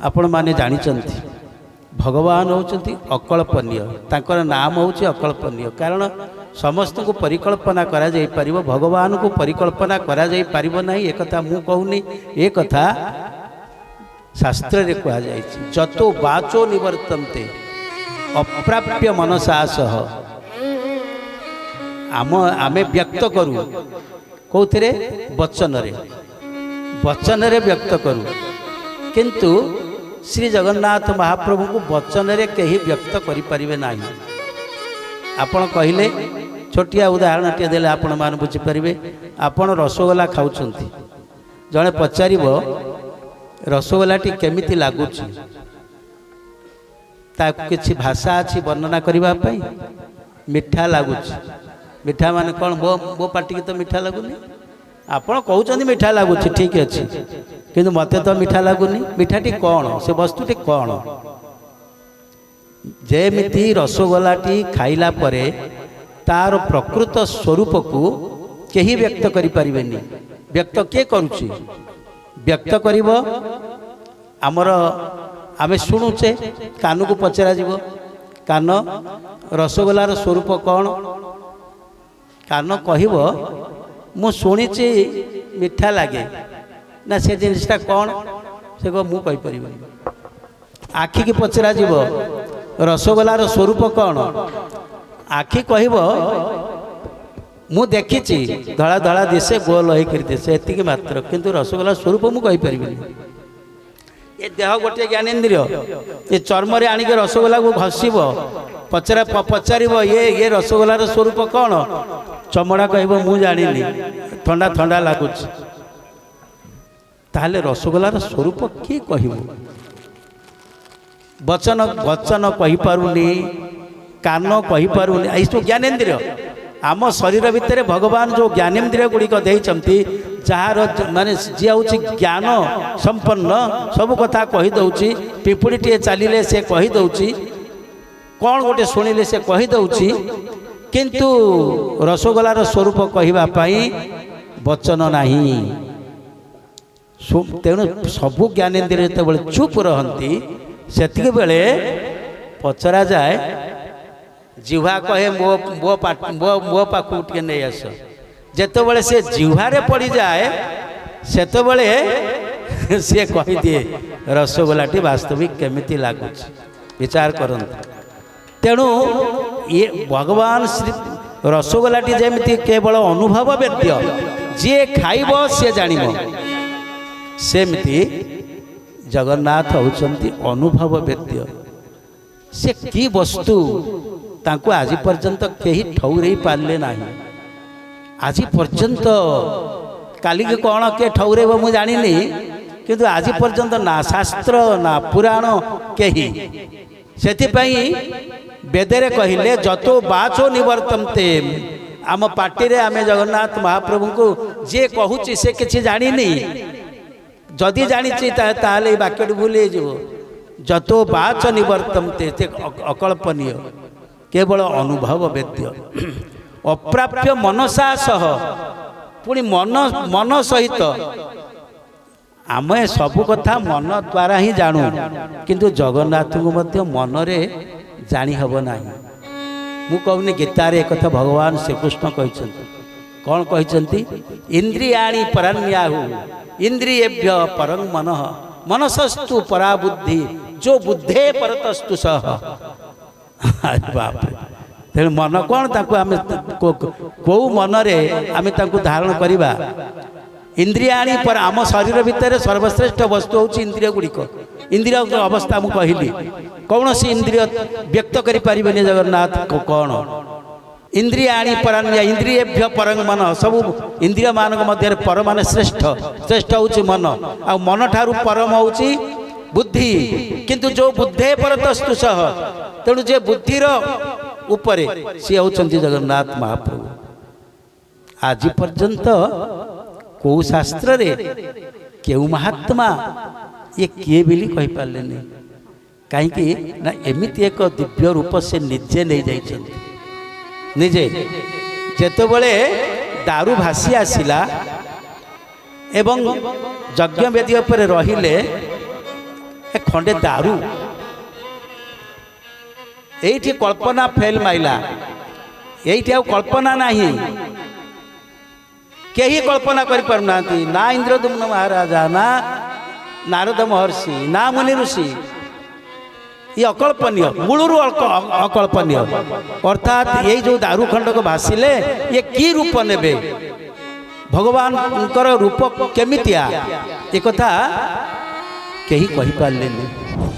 आपण माने जानिचंती भगवान होउचंती अकल्पनीय तांकर नाम होउची अकल्पनीय कारण समस्त को परिकल्पना करा जाई परिबो भगवान को परिकल्पना करा जाई परिबो नहीं एक कथा मु कहूनी ए कथा शास्त्र रे कहा जाई जतो वाचो निवर्तन्ते अप्राप्य मनसा सह आमे व्यक्त करू कौथिरे वचन रे व्यक्त करू किंतु श्री जगन्नाथ महाप्रभु को वचन रे कहीं व्यक्त करि परिबे नाही आपण कहले छोटिया उदाहरण टे देले आपण मान बुझी परिबे आपण रसगोला खाउछंती जणे पचारिबो रसगोला टी केमिति लागुची ता किछि भाषा अछि वर्णना करिबा पई मिठा लागुची मिठा माने कोन मो पाटी के तो मिठा लागुनी आपण कहउछंती मिठा लागुची ठीक अछि किंतु मते तो मिठा लागुनी मिठाटी कौन से वस्तुटी कौन जेमिति रसगोलाटी खाइला परे तार प्रकृत स्वरूप को केही व्यक्त करि परिबेनी व्यक्त के करूची व्यक्त करिवो आमर आमे शुणुचे कान को पचरा जीवो कान रसगोलार स्वरूप कौन कान कहिवो मु शुणिची मिठा लागे ना से जिनिसटा कौन से को मु कहि परिबेनी आखि की पचरा जीवो रसगोलार स्वरूप कौन आखि कहब मु देखी धड़ा धड़ा दिशे गोल होकर दिशे एति मात्र किंतु रसगोला स्वरूप मु कहि परिबेनी ये देह गोटे ज्ञानेन्द्रिय ये चर्म रे आनिक रसगोला को घसीब पचारिब ये रसगोलार स्वरूप कौन चमड़ा कहब मु जानिनी ठंडा ठंडा लागुच ताहले रसगोलार स्वरूप किए कहबो वचन वचन कहि पारुनी कान कहि पारुनी आई तो ज्ञानेन्द्रिय आम शरीर भितर भगवान जो ज्ञानेन्द्रिय गुड़िक देइचंती जार माने जी होची ज्ञान संपन्न सब कथा कहि दउची पिपुड़ीटे चलिले से कहि दउची कौन गोटे शुणिले से कहि दउची किंतु रसगोलार स्वरूप कहिबा पई वचन नाही तेणु सबु ज्ञानेन्द्रिय जो चुप रहती सेतिक बेले पचरा जाए जिह्वा कहे मो मो मो पाखु टे नहीं आस जेतबेले से जिह्वारे पड़ जाए सेतबेले सी कही दिए रसगोलाटी वास्तविक केमिति लागुच विचार करंतु तेणु ये भगवान श्री रसगोलाटी जेमिति केवल अनुभव वेद्य जी खाइब सी जानिब सेमती जगन्नाथ होचंती अनुभव वेद्य से की वस्तु तांको आज पर्यंत कहीं ठौरे पारले नाही आज पर्यंत काली के कौन के ठौरे मु जानिनी किंतु आज पर्यंत ना शास्त्र ना पुराण कहीं सेतिपई वेदरे कहिले जतो बाचो निवर्तन्ते आम पार्टी रे आमे जगन्नाथ महाप्रभु को जे कहूची से किछि जानिनी जदि जानी ताले वाक्य भूल हो जतो बाच निवर्तन्ते अकल्पनीय केवल अनुभव वेद्य अप्राप्य मनसा सह पुणी मन मन सहित आम सबु कथा मन द्वारा ही जानू किंतु जगन्नाथ को मध्य मन रे जानी हब नाही मु कहूनी गीतारे एक कथा भगवान श्रीकृष्ण कहते कौन कहते इंद्रियाणि परन्याहु इंद्रियेभ्य परं मनः मनसस्तु परा बुद्धि जो बुद्धे परतस्तु सह बाप तेणु मन कौन ताकू आम कौ मन रे आम धारण करवा इंद्रियाणी पर आम शरीर भितर सर्वश्रेष्ठ वस्तु हूँ इंद्रिय गुड़िक इंद्रिय अवस्था मुझे कहली कौन सी इंद्रिय व्यक्त करें जगन्नाथ कौन इंद्रियाणि परन्या इंद्रियेभ्य परं मन सब इंद्रिय मान मध्य पर मान श्रेष्ठ श्रेष्ठ हूँ मन आ मन ठारू परम हूँ बुद्धि किंतु जो बुद्धे परतस्तु सह तेणु जे बुद्धिर उपरे सी होचंती जगन्नाथ महाप्रभु आज पर्यंत कौ शास्त्र रे केउ महात्मा ये किए बिली कहि पारले नहीं कहीं ना एमिति एक दिव्य रूप से निजे नहीं जाइछन्ति निजे जेतबेले दारू भासी आसिला एवं यज्ञ वेदी पर रहिले खंडे दारू एठी कल्पना फेल माइला एठी आ कल्पना नहीं केही कल्पना कर पारुना ना इंद्रदुम्न महाराजा ना नारद महर्षि ना मुनि ऋषि ये अकल्पनीय मूलरू अकल्पनीय अर्थात ये जो दारू खंडक भासिले ये की रूप नेबे भगवान रूप केमितिया एक कथा कही कहि पारले नहीं।